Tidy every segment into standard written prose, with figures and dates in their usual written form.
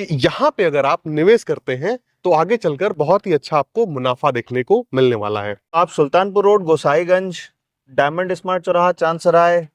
कि यहाँ पे अगर आप निवेश करते हैं तो आगे चलकर बहुत ही अच्छा आपको मुनाफा देखने को मिलने वाला है। आप Sultanpur road, Gosainganj, diamond smart चौराहा, चांदसराय,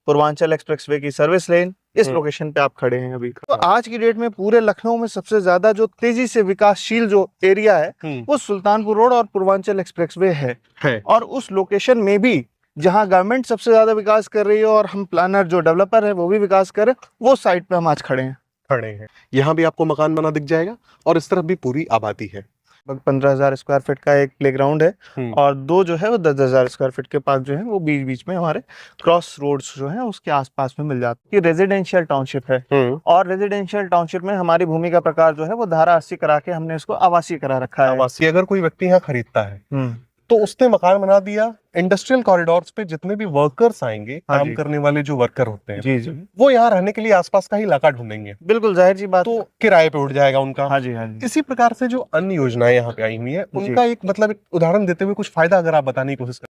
पूर्वांचल एक्सप्रेसवे की सर्विस लेन, इस लोकेशन पे आप खड़े हैं अभी। तो आज की डेट में पूरे लखनऊ में सबसे ज्यादा जो तेजी से विकासशील जो एरिया है वो सुल्तानपुर रोड और पूर्वांचल एक्सप्रेसवे है। और उस लोकेशन में भी जहां गवर्नमेंट सबसे ज्यादा विकास कर रही है और हम प्लानर जो डेवलपर है वो भी विकास कर रहे हैं, वो साइट पे हम आज खड़े हैं। यहाँ भी आपको मकान बना दिख जाएगा और इस तरफ भी पूरी आबादी है। 15,000 स्क्वायर फीट का एक प्लेग्राउंड है और दो जो है वो 10,000 स्क्वायर फीट के पार्क जो है वो बीच बीच में हमारे क्रॉस रोड्स जो है उसके आसपास में मिल जाती है। ये रेजिडेंशियल टाउनशिप है और रेजिडेंशियल टाउनशिप में हमारी भूमि का प्रकार जो है वो धारा 80 करा के हमने इसको आवासीय करा रखा है। आवासीय अगर कोई व्यक्ति यहाँ खरीदता है तो उसने मकान बना दिया, इंडस्ट्रियल कॉरिडोर्स पे जितने भी वर्कर्स आएंगे, काम करने वाले जो वर्कर होते हैं जी, वो यहाँ रहने के लिए आसपास का ही इलाका ढूंढेंगे। बिल्कुल जाहिर सी बात, तो किराए पे उठ जाएगा उनका। हाँ जी। इसी प्रकार से जो अन्य योजनाएं यहाँ पे आई हुई है उनका एक उदाहरण देते हुए कुछ फायदा अगर आप बताने की कोशिश करें।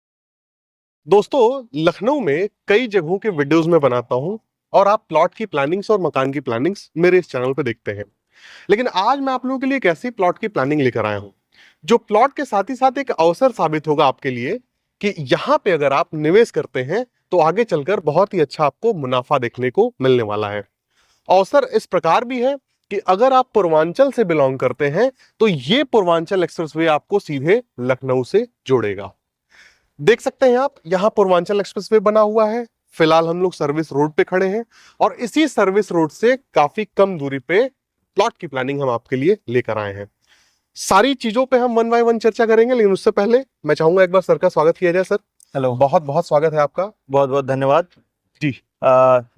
दोस्तों, लखनऊ में कई जगहों के वीडियोस में बनाता हूं और आप प्लॉट की प्लानिंग्स और मकान की प्लानिंग्स मेरे इस चैनल पे देखते हैं, लेकिन आज मैं आप लोगों के लिए एक ऐसी प्लॉट की प्लानिंग लेकर आया हूं जो प्लॉट के साथ ही साथ एक अवसर साबित होगा आपके लिए कि यहाँ पे अगर आप निवेश करते हैं तो आगे चलकर बहुत ही अच्छा आपको मुनाफा देखने को मिलने वाला है। अवसर इस प्रकार भी है कि अगर आप पूर्वांचल से बिलोंग करते हैं तो ये पूर्वांचल एक्सप्रेसवे आपको सीधे लखनऊ से जोड़ेगा। देख सकते हैं आप, यहाँ पूर्वांचल एक्सप्रेसवे बना हुआ है। फिलहाल हम लोग सर्विस रोड पे खड़े हैं और इसी सर्विस रोड से काफी कम दूरी पे प्लॉट की प्लानिंग हम आपके लिए लेकर आए हैं। सारी चीजों पे हम वन बाय वन चर्चा करेंगे, लेकिन उससे पहले मैं चाहूंगा एक बार सर का स्वागत किया जाए। सर हेलो, बहुत बहुत स्वागत है आपका। बहुत बहुत धन्यवाद जी।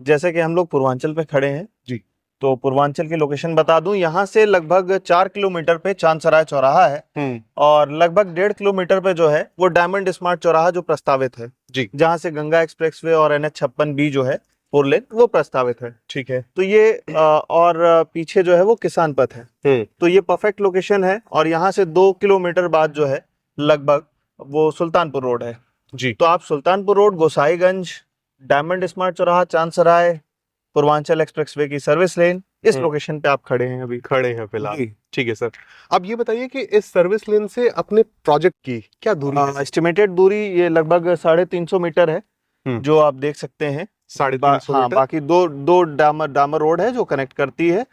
जैसे कि हम लोग पूर्वांचल पे खड़े हैं जी, तो पूर्वांचल की लोकेशन बता दूं, यहाँ से लगभग 4 किलोमीटर पे चांदसराय चौराहा है और लगभग 1.5 किलोमीटर पे जो है वो डायमंड स्मार्ट चौराहा जो प्रस्तावित है जी, जहाँ से गंगा एक्सप्रेसवे और NH56B जो है 4 लेन वो प्रस्तावित है। ठीक है। तो ये और पीछे जो है वो किसान पथ है, तो ये परफेक्ट लोकेशन है। और यहाँ से 2 किलोमीटर बाद जो है लगभग वो सुल्तानपुर रोड है जी। तो आप Sultanpur road, Gosainganj, diamond smart चौराहा, चांदसराय, पूर्वांचल एक्सप्रेसवे की सर्विस लेन, इस लोकेशन पे आप खड़े हैं, अभी खड़े हैं फिलहाल। ठीक है सर, अब ये बताइए कि इस सर्विस लेन से अपने प्रोजेक्ट की क्या दूरी है? एस्टिमेटेड दूरी ये लगभग 350 मीटर है जो आप देख सकते हैं। 350 हाँ, मीटर। बाकी दो डामर रोड है जो कनेक्ट करती है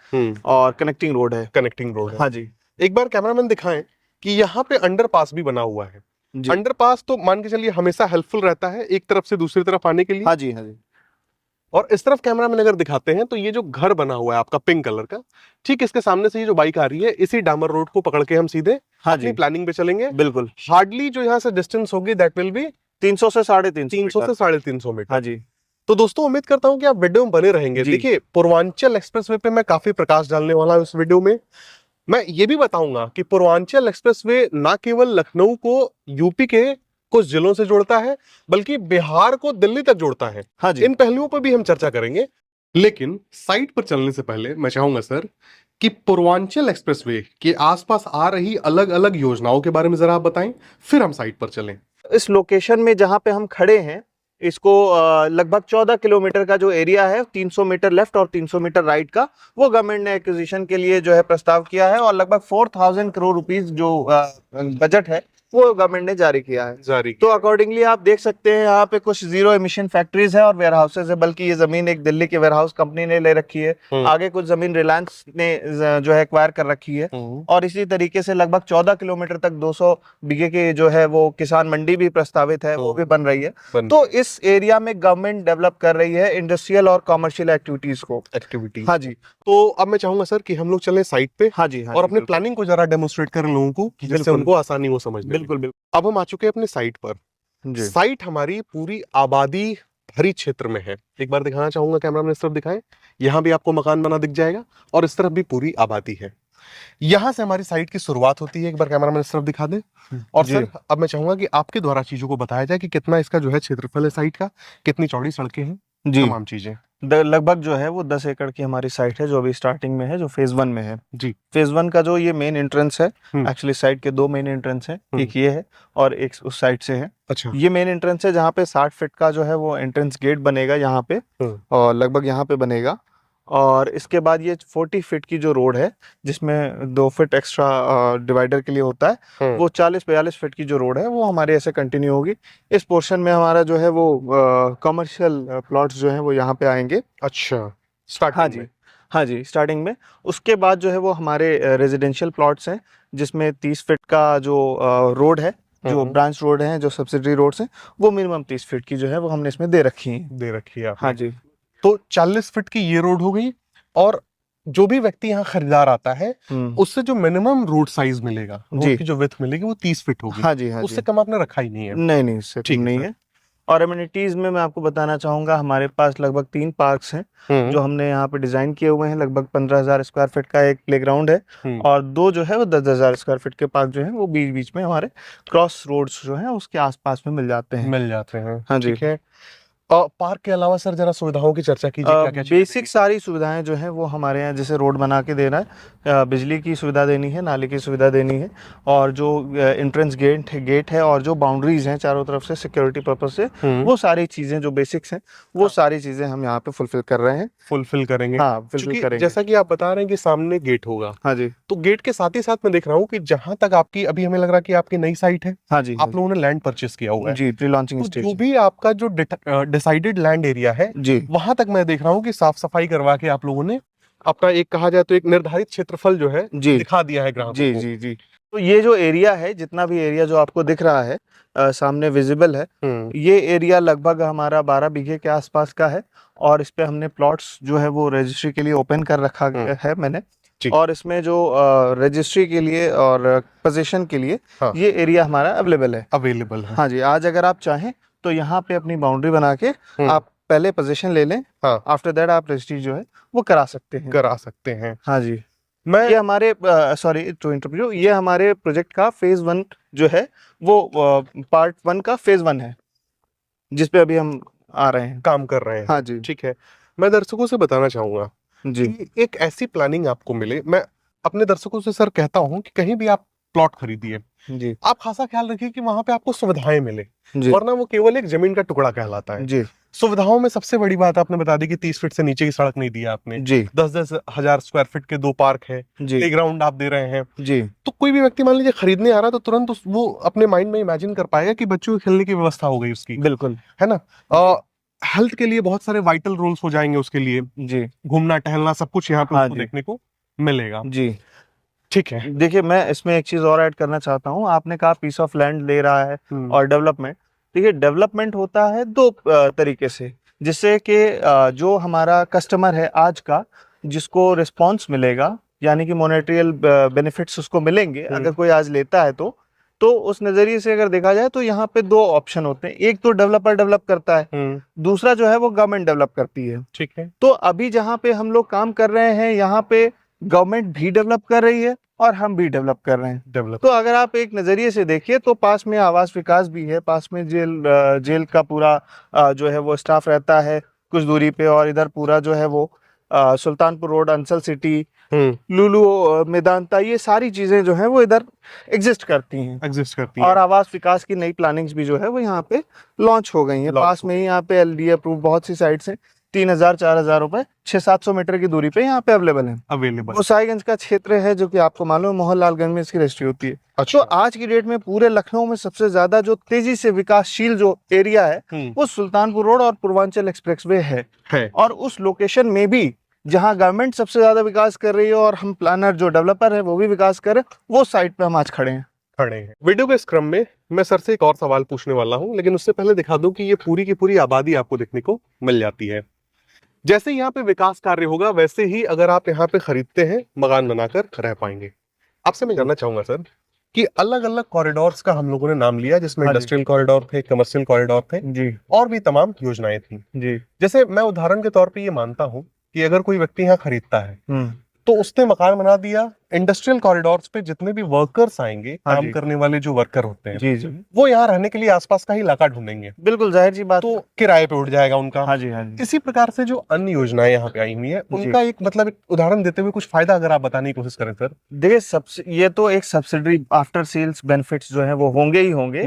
और कनेक्टिंग रोड है। हाँ जी। एक बार कैमरामैन दिखाएं कि यहाँ पे अंडरपास भी बना हुआ है। अंडरपास तो मान के चलिए हमेशा हेल्पफुल रहता है एक तरफ से दूसरी तरफ आने के लिए। हाँ जी, हाँ जी। और इस तरफ कैमरामैन अगर दिखाते हैं तो ये जो घर बना हुआ है आपका पिंक कलर का, ठीक इसके सामने से ये जो बाइक आ रही है, इसी डामर रोड को पकड़ के हम सीधे अपनी प्लानिंग पे चलेंगे। बिल्कुल। हार्डली जो यहाँ से डिस्टेंस होगी दैट विल बी 300 से 350 मीटर। हाँ जी। तो दोस्तों, उम्मीद करता हूं कि आप वीडियो में बने रहेंगे। देखिए, पूर्वांचल एक्सप्रेसवे पे मैं काफी प्रकाश डालने वाला हूं इस वीडियो में। मैं ये भी बताऊंगा कि पूर्वांचल एक्सप्रेसवे ना केवल लखनऊ को यूपी के कुछ जिलों से जोड़ता है बल्कि बिहार को दिल्ली तक जोड़ता है। हाँ जी। इन पहलुओं पर भी हम चर्चा करेंगे, लेकिन साइट पर चलने से पहले मैं चाहूंगा सर कि पूर्वांचल एक्सप्रेसवे के आसपास आ रही अलग अलग योजनाओं के बारे में जरा आप बताएं, फिर हम साइट पर चलें। इस लोकेशन में जहां पे हम खड़े हैं, इसको लगभग 14 किलोमीटर का जो एरिया है, 300 मीटर लेफ्ट और 300 मीटर राइट का, वो गवर्नमेंट ने एक्विजिशन के लिए जो है प्रस्ताव किया है और लगभग 4,000 करोड़ रुपीस जो बजट है वो गवर्नमेंट ने जारी किया है। तो अकॉर्डिंगली आप देख सकते हैं यहाँ पे कुछ जीरो एमिशन फैक्ट्रीज है और वेयर हाउसेज है, बल्कि ये जमीन एक दिल्ली के वेयर हाउस कंपनी ने ले रखी है। आगे कुछ जमीन रिलायंस ने जो है एक्वायर कर रखी है और इसी तरीके से लगभग 14 किलोमीटर तक 200 बीघे की जो है वो किसान मंडी भी प्रस्तावित है, वो भी बन रही है। तो इस एरिया में गवर्नमेंट डेवलप कर रही है इंडस्ट्रियल और कॉमर्शियल एक्टिविटीज को। हाँ जी। तो अब मैं चाहूंगा सर कि हम लोग चलें साइट पे। हाँ जी, हाँ और अपने प्लानिंग को जरा डेमोन्स्ट्रेट करें लोगों को, जिससे उनको आसानी हो समझने। बिल्कुल। अब हम आ चुके हैं अपने साइट पर। साइट हमारी पूरी आबादी भरी क्षेत्र में है। एक बार दिखाना चाहूंगा, कैमरामैन इस तरफ दिखाएं। यहाँ भी आपको मकान बना दिख जाएगा और इस तरफ भी पूरी आबादी है। यहाँ से हमारी साइट की शुरुआत होती है। एक बार कैमरामैन इस तरफ दिखा दे। और सर, अब मैं चाहूंगा कि आपके द्वारा चीजों को बताया जाए कि कितना इसका जो है क्षेत्रफल है साइट का, कितनी चौड़ी सड़कें हैं, तमाम चीजें। लगभग जो है वो 10 एकड़ की हमारी साइट है जो अभी स्टार्टिंग में है, जो फेज 1 में है जी। फेज 1 का जो ये मेन एंट्रेंस है, एक्चुअली साइट के 2 मेन एंट्रेंस है, एक ये है और एक उस साइड से है। अच्छा। ये मेन एंट्रेंस है जहाँ पे 60 फीट का जो है वो एंट्रेंस गेट बनेगा यहाँ पे और लगभग यहाँ पे बनेगा और इसके बाद ये 40 फीट की जो रोड है, जिसमें 2 फीट एक्स्ट्रा डिवाइडर के लिए होता है, वो 40-42 फीट की जो रोड है वो हमारे ऐसे कंटिन्यू होगी। इस पोर्शन में हमारा जो है वो कमर्शियल प्लॉट्स जो है वो यहाँ पे आएंगे। अच्छा, स्टार्टिंग हाँ जी, हाँ जी, स्टार्टिंग में। उसके बाद जो है वो हमारे रेजिडेंशियल प्लॉट्स हैं, जिसमें 30 फीट का जो रोड है, जो ब्रांच रोड है, जो सब्सिडरी रोड्स हैं, वो मिनिमम 30 फीट की जो है वो हमने इसमें दे रखी है। आपने। हाँ जी। तो 40 फीट की ये रोड हो गई, और जो भी व्यक्ति यहाँ खरीदार आता है उससे जो मिनिमम रोड साइज मिलेगा, जी। रोड की जो विड्थ मिलेगी वो 30 फीट होगी। हाँ जी, हाँ उससे जी। कम आपने रखा ही नहीं है। नहीं, नहीं, इससे ठीक कम है नहीं सर। है। और एमिनिटीज में मैं आपको बताना चाहूँगा, हमारे पास लगभग 3 पार्क्स हैं, जो हमने यहाँ पे डिज़ाइन किए हुए हैं। लगभग 15,000 स्क्वायर फीट का एक प्लेग्राउंड है, और 2 जो है वो 10,000 स्क्वायर फीट के पार्क जो हैं वो बीच-बीच में हमारे क्रॉस रोड्स जो हैं उसके आस-पास में मिल जाते हैं। मिल जाते हैं। हाँ जी। ठीक है। पार्क के अलावा सर जरा सुविधाओं की चर्चा कीजिए, क्या क्या बेसिक सारी सुविधाएं जो हैं वो हमारे यहाँ, जैसे रोड बना के देना है, बिजली की सुविधा देनी है, नाली की सुविधा देनी है, और जो एंट्रेंस गेट है और जो बाउंड्रीज हैं चारों तरफ से सिक्योरिटी पर्पज से, वो सारी चीज़ें जो बेसिक्स हैं वो सारी चीज़ें हम यहाँ पे फुलफिल कर रहे हैं। फुलफिल करेंगे। हाँ, फुलफिल क्योंकि करेंगे। जैसा कि आप बता रहे हैं कि सामने गेट होगा, हाँ जी, तो गेट के साथ ही साथ मैं देख रहा हूँ कि जहां तक आपकी, अभी हमें लग रहा है कि आपकी नई साइट है, हाँ जी, आप लोगों ने लैंड परचेस किया हुआ है जी, प्री लॉन्चिंग तो स्टेज। जो भी आपका जो डिसाइडेड लैंड एरिया है, जी, वहां तक मैं देख रहा हूँ कि साफ सफाई करवा के आप लोगों ने अपना एक, कहा जाए तो एक निर्धारित क्षेत्रफल जो है जी, दिखा दिया है ग्राहकों जी, को। जी, जी। तो ये जो एरिया है, जितना भी एरिया जो आपको दिख रहा है, सामने विजिबल है, ये एरिया लगभग हमारा 12 बीघे के आसपास का है, और इस पे हमने प्लॉट्स जो है वो रजिस्ट्री के लिए ओपन कर रखा है मैंने। और इसमें जो रजिस्ट्री के लिए और पोजीशन के लिए हाँ। ये एरिया हमारा अवेलेबल है। अवेलेबल है। हाँ जी, आज अगर आप चाहें तो यहाँ पे अपनी बाउंड्री बना के आप पहले पोजीशन ले लें, हाँ। आफ्टर दैट आप रजिस्ट्री जो है वो करा सकते हैं। करा सकते हैं। हाँ जी। मैं ये हमारे सॉरी टू इंटरप्यू, ये हमारे प्रोजेक्ट का फेज 1 जो है वो पार्ट 1 का फेज 1 है, जिस पे अभी हम आ रहे हैं, काम कर रहे हैं। हाँ जी। ठीक है। मैं दर्शकों से बताना चाहूंगा जी, कि एक ऐसी प्लानिंग आपको मिले, मैं अपने दर्शकों से सर कहता हूं कि कहीं भी आप प्लॉट खरीदिए, जी, आप खासा ख्याल रखिए कि वहां पे आपको सुविधाएं मिले, जी, वरना वो केवल एक जमीन का टुकड़ा कहलाता है। जी, सुविधाओं में सबसे बड़ी बात आपने बता दी कि 30 फीट से नीचे की सड़क नहीं दिया आपने, जी, 10-10 हजार स्क्वायर फीट के 2 पार्क है, जी, प्लेग्राउंड आप दे रहे हैं। जी, तो कोई भी व्यक्ति मान लीजिए खरीदने आ रहा है तो तुरंत वो अपने माइंड में इमेजिन कर पाएगा कि बच्चों के खेलने की व्यवस्था हो गई उसकी, बिल्कुल, है ना। हेल्थ के लिए बहुत सारे वाइटल रोल्स हो जाएंगे उसके लिए, जी, घूमना टहलना सब कुछ यहाँ पे हाँ उसको जी, देखने को मिलेगा। जी। ठीक है। देखिए, मैं इसमें एक चीज़ और ऐड करना चाहता हूँ। आपने कहा पीस ऑफ लैंड ले रहा है और डेवलपमेंट। देखिए, डेवलपमेंट होता है 2 तरीके से, जिससे कि जो हमारा कस्टमर है आज का, जिसको रिस्पॉन्स मिलेगा, यानी कि मॉनेटरियल बेनिफिट्स उसको मिलेंगे अगर कोई आज लेता है तो उस नज़रिए से अगर देखा जाए तो यहाँ पे 2 ऑप्शन होते हैं। एक तो डेवलपर डेवलप करता है, दूसरा जो है वो गवर्नमेंट डेवलप करती है। ठीक है। तो अभी जहाँ पे हम लोग काम कर रहे हैं, यहाँ पे गवर्नमेंट भी डेवलप कर रही है और हम भी डेवलप कर रहे हैं। डेवलप। तो अगर आप एक नज़रिए से देखिए तो पास में आवास विकास भी है, पास में जेल का पूरा जो है वो स्टाफ रहता है कुछ दूरी पे, और इधर पूरा जो है वो सुल्तानपुर रोड, अंसल सिटी, लुलु, मेदांता, ये सारी चीज़ें जो हैं वो इधर एग्जिस्ट करती हैं। एग्जिस्ट करती और है। आवास विकास की नई प्लानिंग्स भी जो है वो यहाँ पे लॉन्च हो गई हैं। Launch पास में ही यहाँ पे एलडीए अप्रूव बहुत सी साइट्स हैं, 3,000-4,000 रुपए 600-700 मीटर की दूरी पे यहाँ पे अवेलेबल है। अवेलेबल। गोसाईगंज का क्षेत्र है जो कि आपको मालूम है, मोहनलालगंज में इसकी रजिस्ट्री होती है। अच्छा। तो आज की डेट में पूरे लखनऊ में सबसे ज्यादा जो तेजी से विकासशील जो एरिया है वो सुल्तानपुर रोड और पूर्वांचल एक्सप्रेसवे है। और उस लोकेशन में भी जहां गवर्नमेंट सबसे ज्यादा विकास कर रही है और हम प्लानर जो डेवलपर है वो भी विकास कर रहे हैं, वो साइट पे हम आज खड़े हैं। वीडियो के इस क्रम में मैं सर से एक और सवाल पूछने वाला हूं, लेकिन उससे पहले दिखा दूं कि ये पूरी की पूरी आबादी आपको देखने को मिल जाती है। जैसे यहाँ पे विकास कार्य होगा वैसे ही अगर आप यहाँ पे खरीदते हैं, मकान बनाकर रह पाएंगे। आपसे मैं जानना चाहूंगा सर कि अलग अलग कॉरिडोर्स का हम लोगों ने नाम लिया, जिसमें इंडस्ट्रियल कॉरिडोर थे, कमर्शियल कॉरिडोर थे जी, और भी तमाम योजनाएं थी जी, जैसे मैं उदाहरण के तौर पे ये मानता हूं कि अगर कोई व्यक्ति यहाँ खरीदता है तो उसने मकान बना दिया, इंडस्ट्रियल कॉरिडोर्स पे जितने भी वर्कर्स आएंगे, काम करने वाले जो वर्कर होते हैं, जी, जी, वो यहाँ रहने के लिए आसपास का ही इलाका ढूंढेंगे, बिल्कुल जाहिर सी बात। तो किराए पे उठ जाएगा उनका। हाँ जी, हाँ जी। इसी प्रकार से जो अन्य योजनाएं यहाँ पे आई हुई है उनका एक मतलब एक उदाहरण देते हुए कुछ फायदा अगर आप बताने की कोशिश करें सर। देखिए, ये तो एक सब्सिडी आफ्टर सेल्स बेनिफिट्स जो है वो होंगे ही होंगे,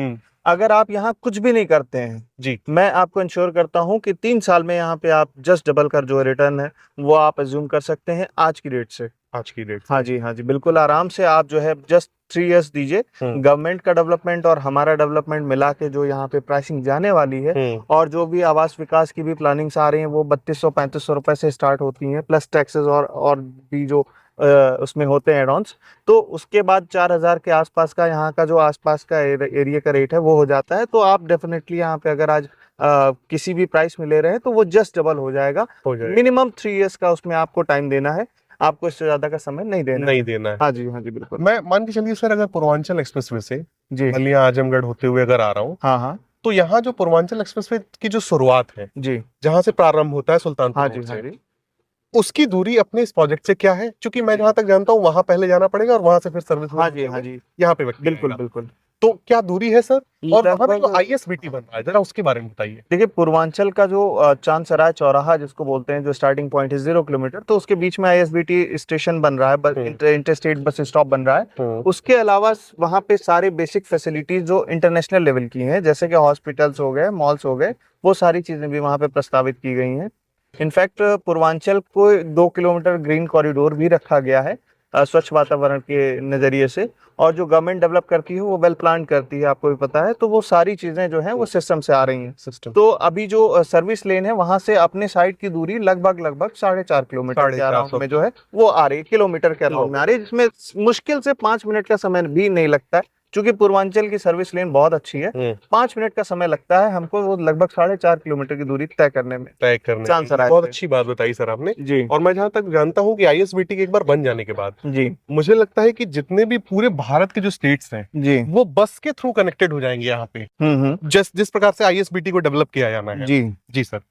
अगर आप यहाँ कुछ भी नहीं करते हैं जी, मैं आपको इंश्योर करता हूँ कि 3 साल में यहाँ पे आप जस्ट डबल का जो रिटर्न है वो आप अज्यूम कर सकते हैं आज की डेट से। आज की डेट हाँ जी, हाँ जी, बिल्कुल आराम से आप जो है जस्ट 3 इयर्स दीजिए। गवर्नमेंट का डेवलपमेंट और हमारा डेवलपमेंट मिला के जो यहाँ पे प्राइसिंग जाने वाली है और जो भी आवास विकास की भी प्लानिंग्स आ रही हैं वो 3200-3500 रुपए से स्टार्ट होती हैं, प्लस टैक्सेस और भी जो उसमें होते हैं एड-ऑन्स। तो उसके बाद 4000 के आसपास का यहाँ का जो आसपास का एरिया का रेट है वो हो जाता है। तो आप डेफिनेटली यहाँ पे अगर आज किसी भी प्राइस में ले रहे हैं तो वो जस्ट डबल हो जाएगा। मिनिमम 3 इयर्स का उसमें आपको टाइम देना है, आपको इससे ज्यादा का समय नहीं देना है। हाँ जी, हाँ जी, बिल्कुल। मैं मान के चलिए सर, अगर पूर्वांचल एक्सप्रेसवे से जी बलिया आजमगढ़ होते हुए अगर आ रहा हूँ, हाँ हाँ तो यहाँ जो पूर्वांचल एक्सप्रेसवे की जो शुरुआत है, जी जहाँ से प्रारंभ होता है सुल्तानपुर हाँ रोड जी हाँ से, जी उसकी दूरी अपने इस प्रोजेक्ट से क्या है? क्योंकि मैं जहां तक जानता हूँ वहां पहले जाना पड़ेगा और वहां से फिर सर्विस हाँ जी हाँ जी, यहाँ पे व्यक्ति बिल्कुल आएगा। बिल्कुल। तो क्या दूरी है सर? और वहां पे जो लगभग आईएसबीटी बन रहा है, जरा उसके बारे में बताइए। देखिए पूर्वांचल का जो चांद चौराहा जिसको बोलते हैं, जो स्टार्टिंग पॉइंट है 0 किलोमीटर, तो उसके बीच में आईएसबीटी स्टेशन बन रहा है, इंटरस्टेट बस स्टॉप बन रहा है। उसके अलावा वहाँ पे सारे बेसिक फैसिलिटीज जो इंटरनेशनल लेवल की हैं, जैसे कि हॉस्पिटल्स हो गए, मॉल्स हो गए, वो सारी चीजें भी वहाँ पे प्रस्तावित की गई हैं। इनफैक्ट पूर्वांचल को 2 किलोमीटर ग्रीन कॉरिडोर भी रखा गया है स्वच्छ वातावरण के नजरिए से। और जो गवर्नमेंट डेवलप करती है वो वेल प्लान करती है, आपको भी पता है। तो वो सारी चीजें जो हैं वो सिस्टम से आ रही हैं। सिस्टम तो अभी जो सर्विस लेन है वहां से अपने साइड की दूरी लगभग 4.5 किलोमीटर के अराउंड में जो है वो आ रही है, किलोमीटर के अराउंड में आ रही है, जिसमें मुश्किल से 5 मिनट का समय भी नहीं लगता है। क्योंकि पूर्वांचल की सर्विस लेन बहुत अच्छी है, 5 मिनट का समय लगता है हमको वो लगभग 4.5 किलोमीटर की दूरी तय करने में। बहुत अच्छी बात बताई सर आपने जी। और मैं जहां तक जानता हूं कि आईएसबीटी के एक बार बन जाने के बाद जी मुझे लगता है कि जितने भी पूरे भारत के जो स्टेट्स हैं जी वो बस के थ्रू कनेक्टेड हो जाएंगे यहाँ पे, जिस प्रकार से आईएसबीटी को डेवलप किया जाना है। जी जी सर।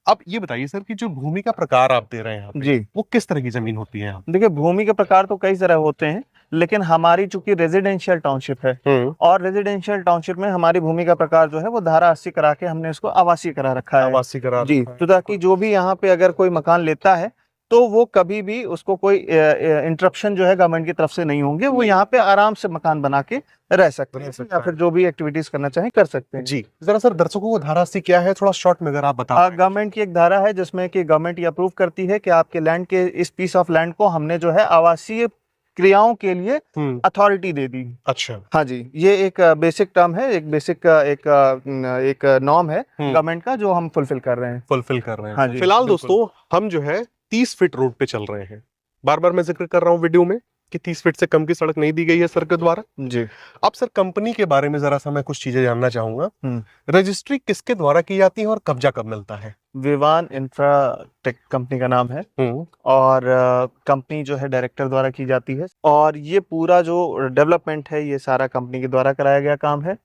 अब ये बताइए सर कि जो भूमि का प्रकार आप दे रहे हैं यहाँ पे, जी वो किस तरह की जमीन होती है यहाँ? देखिए भूमि के प्रकार तो कई तरह होते हैं, लेकिन हमारी चूंकि रेजिडेंशियल टाउनशिप है और रेजिडेंशियल टाउनशिप में हमारी भूमि का प्रकार जो है वो धारा 80 करा के हमने इसको आवासीय करा रखा है। आवासीय करा जी, तो ताकि जो भी यहाँ पे अगर कोई मकान लेता है तो वो कभी भी उसको कोई इंटरप्शन जो है गवर्नमेंट की तरफ से नहीं होंगे, वो यहाँ पे आराम से मकान बना के रह सकते हैं या फिर जो भी एक्टिविटीज करना चाहें कर सकते हैं। जी जरा सर दर्शकों को धारा 80 क्या है थोड़ा शॉर्ट में अगर आप बता। गवर्नमेंट की एक धारा है जिसमें कि गवर्नमेंट ये अप्रूव करती है कि आपके लैंड के इस पीस ऑफ लैंड को हमने जो है आवासीय क्रियाओं के लिए अथॉरिटी दे दी। अच्छा। हाँ जी, ये एक बेसिक टर्म है, एक बेसिक एक नॉर्म है गवर्नमेंट का जो हम फुलफिल कर रहे हैं। हाँ जी, फिलहाल दोस्तों हम जो है 30 फीट रोड पे चल रहे हैं। बार बार मैं जिक्र कर रहा हूँ वीडियो में कि 30 फीट से कम की सड़क नहीं दी गई है सर के द्वारा। जी। अब सर कंपनी के बारे में जरा सा मैं कुछ चीजें जानना चाहूंगा। रजिस्ट्री किसके द्वारा की जाती है और कब्जा कब मिलता है? विवान इंफ्राटेक कंपनी का नाम है और कंपनी जो है डायरेक्टर द्वारा की जाती है और ये पूरा जो डेवलपमेंट है ये सारा कंपनी के द्वारा कराया गया काम है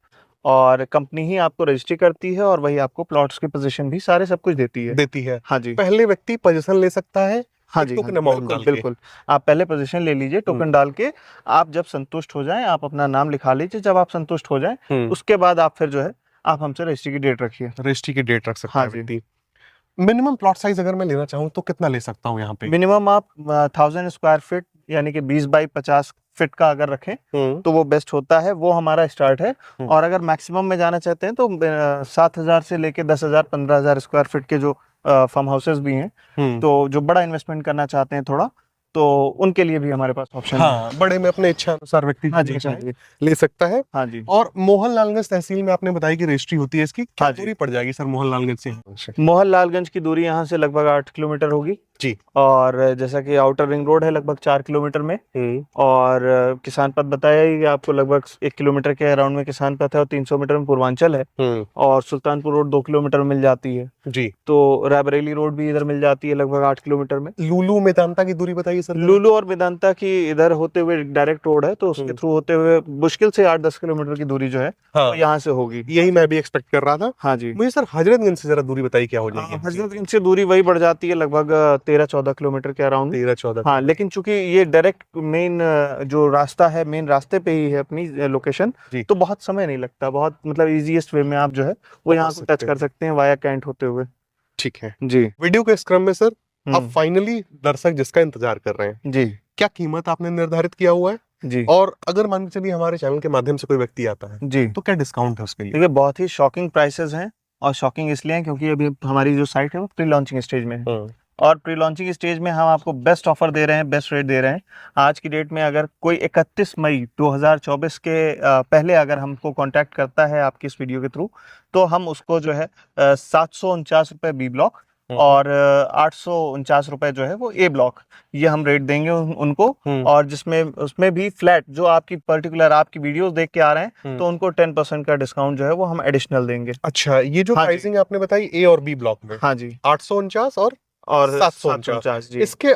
और कंपनी ही आपको रजिस्ट्री करती है और वही आपको प्लॉट्स की पोजीशन भी सारे सब कुछ देती है। हाँ जी, पहले व्यक्ति पोजीशन ले सकता है। हाँ जी, टोकन अमाउंट बिल्कुल बिल्कुल, आप पहले पोजीशन ले लीजिए, टोकन डाल के आप जब संतुष्ट हो जाएं आप अपना नाम लिखा लीजिए। जब आप संतुष्ट हो जाएं उसके बाद आप फिर जो है आप हमसे रजिस्ट्री की डेट रखिए। रजिस्ट्री की डेट रख सकते हैं। हाँ जी। मिनिमम प्लॉट साइज अगर मैं लेना चाहूँ तो कितना ले सकता हूँ यहाँ पे? मिनिमम आप 1000 स्क्वायर फीट यानी कि 20 बाई 50 फीट का अगर रखें तो वो बेस्ट होता है, वो हमारा स्टार्ट है। और अगर मैक्सिमम में जाना चाहते हैं तो 7000 से लेके 10,000 15,000 स्क्वायर फीट के जो फार्म हाउसेस भी हैं, तो जो बड़ा इन्वेस्टमेंट करना चाहते हैं थोड़ा, तो उनके लिए भी हमारे पास ऑप्शन है। बड़े में अपने इच्छा अनुसार व्यक्ति ले सकता है। हाँ जी। और मोहनलालगंज तहसील में आपने बताया कि रजिस्ट्री होती है इसकी, क्या दूरी पड़ जाएगी सर मोहनलालगंज से? मोहनलालगंज की दूरी यहाँ से लगभग 8 किलोमीटर होगी जी। और जैसा कि आउटर रिंग रोड है लगभग 4 किलोमीटर में और किसान पथ बताया ही आपको लगभग 1 किलोमीटर के अराउंड में किसान पथ है और 300 मीटर में पूर्वांचल है और सुल्तानपुर रोड 2 किलोमीटर में मिल जाती है जी। तो रायबरेली रोड भी इधर मिल जाती है लगभग 8 किलोमीटर में। लुलु मेदांता की दूरी बताइए सर। लुलु और मेदांता की इधर होते हुए डायरेक्ट रोड है तो उसके थ्रू होते हुए मुश्किल से 8-10 किलोमीटर की दूरी जो है तो यहाँ से होगी। यही मैं भी एक्सपेक्ट कर रहा था। हाँ जी। मुझे सर हजरतगंज से जरा दूरी बताइए क्या हो जाएगी? हजरतगंज से दूरी वही बढ़ जाती है लगभग 13-14 किलोमीटर के अराउंड। 13-14। हाँ, लेकिन चूंकि ये डायरेक्ट मेन जो रास्ता है मेन रास्ते पे ही है अपनी लोकेशन, तो बहुत समय नहीं लगता, बहुत मतलब इजीएस्ट वे में आप जो है वो यहाँ को टच कर सकते हैं वाया कैंट होते हुए। ठीक है जी। वीडियो के इस क्रम में सर अब फाइनली दर्शक जिसका इंतजार कर रहे हैं जी, क्या कीमत आपने निर्धारित किया हुआ है? जी और अगर मान के चलिए हमारे चैनल के माध्यम से कोई व्यक्ति आता है जी, तो क्या डिस्काउंट है उसके लिए? देखिए बहुत ही शॉकिंग प्राइसेस हैं, और शॉकिंग इसलिए हैं क्योंकि अभी हमारी जो साइट है वो प्री लॉन्चिंग स्टेज में है, और प्री लॉन्चिंग स्टेज में हम आपको बेस्ट ऑफर दे रहे हैं, बेस्ट रेट दे रहे हैं। आज की डेट में अगर कोई 31 मई 2024 के पहले अगर हमको कांटेक्ट करता है आपकी इस वीडियो के थ्रू, तो हम उसको जो है 749 रुपये बी ब्लॉक और 849 रुपये जो है वो ए ब्लॉक, ये हम रेट देंगे उनको। और जिसमें उसमें भी फ्लैट जो आपकी पर्टिकुलर आपकी वीडियोस देख के आ रहे हैं तो उनको 10% का डिस्काउंट जो है वो हम एडिशनल देंगे। अच्छा, ये जो हाँ जी। प्राइसिंग आपने बताई ए और बी ब्लॉक में, हाँ जी, 849 और 749 749, जी। इसके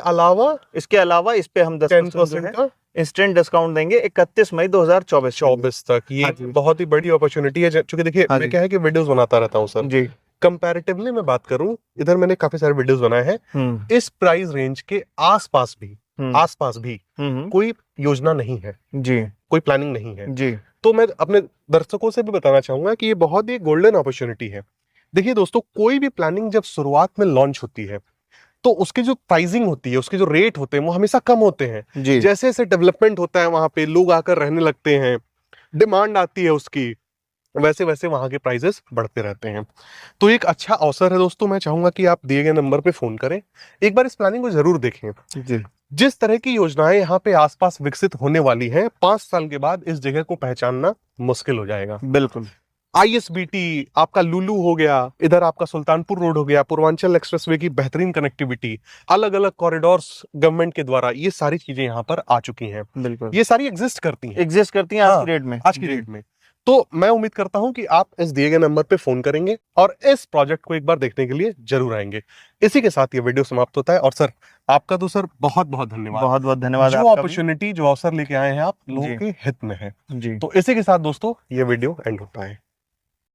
अलावा इस पे हम 10% जो 10% है का इंस्टेंट डिस्काउंट देंगे 31 मई 2024 24 तक। ये हाँ जी। बहुत ही बड़ी अपॉर्चुनिटी है, क्योंकि देखिए हाँ मैं जी। क्या है कि वीडियोस बनाता रहता हूँ सर। जी। कंपैरेटिवली मैं बात करूं, इधर मैंने काफी सारे वीडियोस बनाए हैं, इस प्राइस रेंज के आसपास भी कोई योजना नहीं है जी कोई प्लानिंग नहीं है जी तो मैं अपने दर्शकों से भी बताना चाहूंगा कि ये बहुत ही गोल्डन अपॉर्चुनिटी है। देखिए दोस्तों, कोई भी प्लानिंग जब शुरुआत में लॉन्च होती है तो उसकी जो प्राइसिंग होती है, उसके जो रेट होते हैं वो हमेशा कम होते हैं। जी जैसे जैसे डेवलपमेंट होता है, वहां पे लोग आकर रहने लगते हैं, डिमांड आती है उसकी, वैसे वैसे वहां के प्राइसेस बढ़ते रहते हैं। तो एक अच्छा अवसर है दोस्तों, मैं चाहूंगा कि आप दिए गए नंबर पे फोन करें, एक बार इस प्लानिंग को जरूर देखें। जी जिस तरह की योजनाएं यहाँ पे आसपास विकसित होने वाली हैं, 5 साल के बाद इस जगह को पहचानना मुश्किल हो जाएगा। बिल्कुल। ISBT, आपका लुलु हो गया, इधर आपका सुल्तानपुर रोड हो गया, पूर्वांचल एक्सप्रेसवे की बेहतरीन कनेक्टिविटी, अलग अलग कॉरिडोर्स गवर्नमेंट के द्वारा, ये सारी चीजें यहाँ पर आ चुकी हैं। बिल्कुल ये सारी एग्जिस्ट करती हैं आज की डेट में। आज की डेट में। तो मैं उम्मीद करता हूं कि आप इस दिए गए नंबर पे फोन करेंगे और इस प्रोजेक्ट को एक बार देखने के लिए जरूर आएंगे। इसी के साथ ये वीडियो समाप्त होता है। और सर, आपका तो सर बहुत बहुत धन्यवाद, बहुत बहुत धन्यवाद जो आपका भी। अपॉर्चुनिटी, जो अवसर लेके आए हैं आप लोगों जी। के हित में है। जी तो इसी के साथ दोस्तों ये वीडियो एंड होता है।